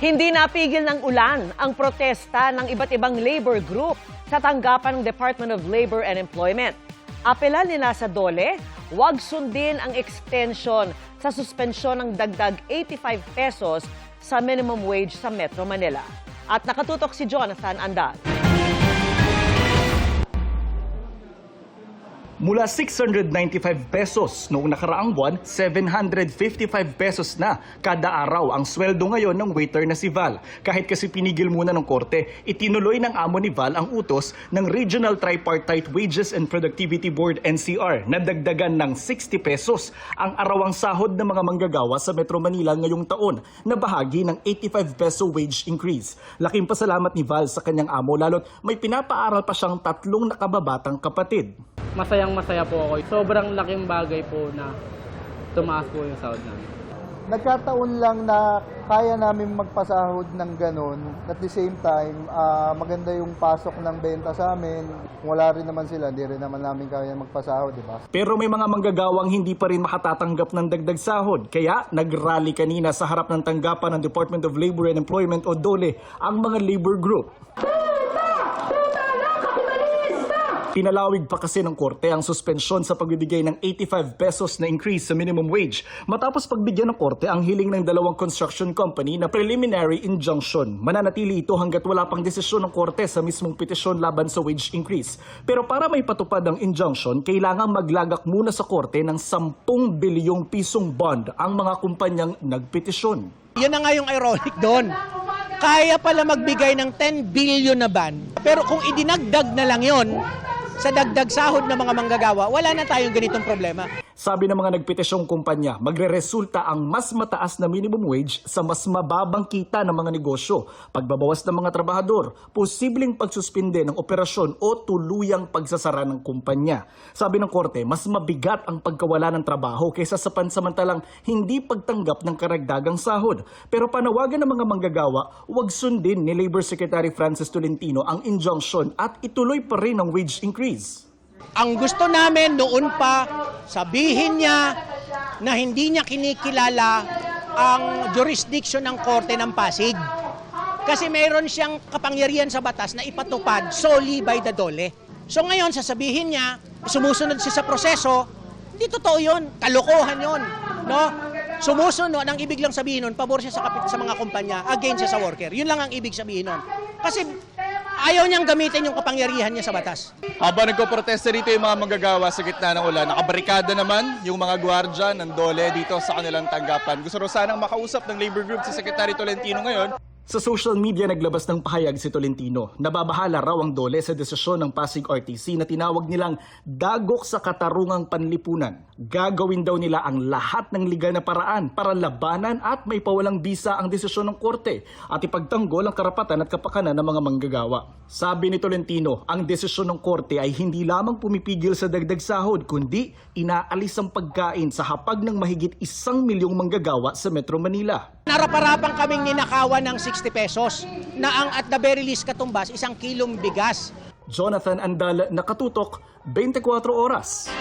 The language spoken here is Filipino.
Hindi napigil ng ulan ang protesta ng iba't ibang labor group sa tanggapan ng Department of Labor and Employment. Apela nila sa DOLE, huwag sundin ang extension sa suspensyon ng dagdag 85 pesos sa minimum wage sa Metro Manila. At nakatutok si Jonathan Andal. Mula 695 pesos noong nakaraang buwan, 755 pesos na kada araw ang sweldo ngayon ng waiter na si Val. Kahit kasi pinigil muna ng korte, itinuloy ng amo ni Val ang utos ng Regional Tripartite Wages and Productivity Board NCR na dagdagan ng 60 pesos ang arawang sahod ng mga manggagawa sa Metro Manila ngayong taon na bahagi ng 85 peso wage increase. Laking pasalamat ni Val sa kanyang amo lalo't may pinapaaral pa siyang 3 nakababatang kapatid. Masayang-masaya po ako. Sobrang laking bagay po na tumaas po yung sahod namin. Nagkataon lang na kaya namin magpasahod ng ganun. At the same time, maganda yung pasok ng benta sa amin. Kung wala rin naman sila, hindi rin naman namin kaya magpasahod, di ba? Pero may mga manggagawang hindi pa rin makatatanggap ng dagdag sahod. Kaya nag-rally kanina sa harap ng tanggapan ng Department of Labor and Employment o DOLE ang mga labor group. Pinalawig pa kasi ng korte ang suspensyon sa pagbibigay ng 85 pesos na increase sa minimum wage matapos pagbigyan ng korte ang hiling ng dalawang construction company na preliminary injunction. Mananatili ito hanggat wala pang desisyon ng korte sa mismong petisyon laban sa wage increase. Pero para may patupad ang injunction, kailangang maglagak muna sa korte ng 10 bilyong pisong bond ang mga kumpanyang nagpetisyon. Yun na nga yung ironic doon. Kaya pala magbigay ng 10 billion na ban. Pero kung idinagdag na lang yon sa dagdag sahod ng mga manggagawa, wala na tayong ganitong problema. Sabi ng mga nagpetisyong kumpanya, magreresulta ang mas mataas na minimum wage sa mas mababang kita ng mga negosyo, pagbabawas ng mga trabahador, posibleng pagsuspinde ng operasyon o tuluyang pagsasara ng kumpanya. Sabi ng korte, mas mabigat ang pagkawala ng trabaho kaysa sa pansamantalang hindi pagtanggap ng karagdagang sahod. Pero panawagan ng mga manggagawa, huwag sundin ni Labor Secretary Francis Tolentino ang injunction at ituloy pa rin ang wage increase. Ang gusto namin noon pa, sabihin niya na hindi niya kinikilala ang jurisdiction ng Korte ng Pasig. Kasi mayroon siyang kapangyarihan sa batas na ipatupad solely by the DOLE. So ngayon, sasabihin niya, sumusunod siya sa proseso, hindi totoo yun, kalokohan yun. No? Sumusunod, ang ibig lang sabihin nun, pabor siya sa mga kumpanya, against siya sa worker. Yun lang ang ibig sabihin nun. Kasi ayaw niyang gamitin yung kapangyarihan niya sa batas. Habang nagpo-protesta dito yung mga manggagawa sa gitna ng ulan, nakabarikada naman yung mga gwardya ng DOLE dito sa kanilang tanggapan. Gusto rin sanang makausap ng labor group si Secretary Tolentino ngayon. Sa social media naglabas ng pahayag si Tolentino. Nababahala raw ang DOLE sa desisyon ng Pasig RTC na tinawag nilang dagok sa katarungang panlipunan. Gagawin daw nila ang lahat ng legal na paraan para labanan at may pawalang bisa ang desisyon ng korte at ipagtanggol ang karapatan at kapakanan ng mga manggagawa. Sabi ni Tolentino, ang desisyon ng korte ay hindi lamang pumipigil sa dagdag sahod kundi inaalis ang pagkain sa hapag ng mahigit 1 milyong manggagawa sa Metro Manila. Naraparapan kaming ninakawan ng 60 pesos na ang at the very least katumbas 1 kilong bigas. Jonathan Andal, nakatutok, 24 oras.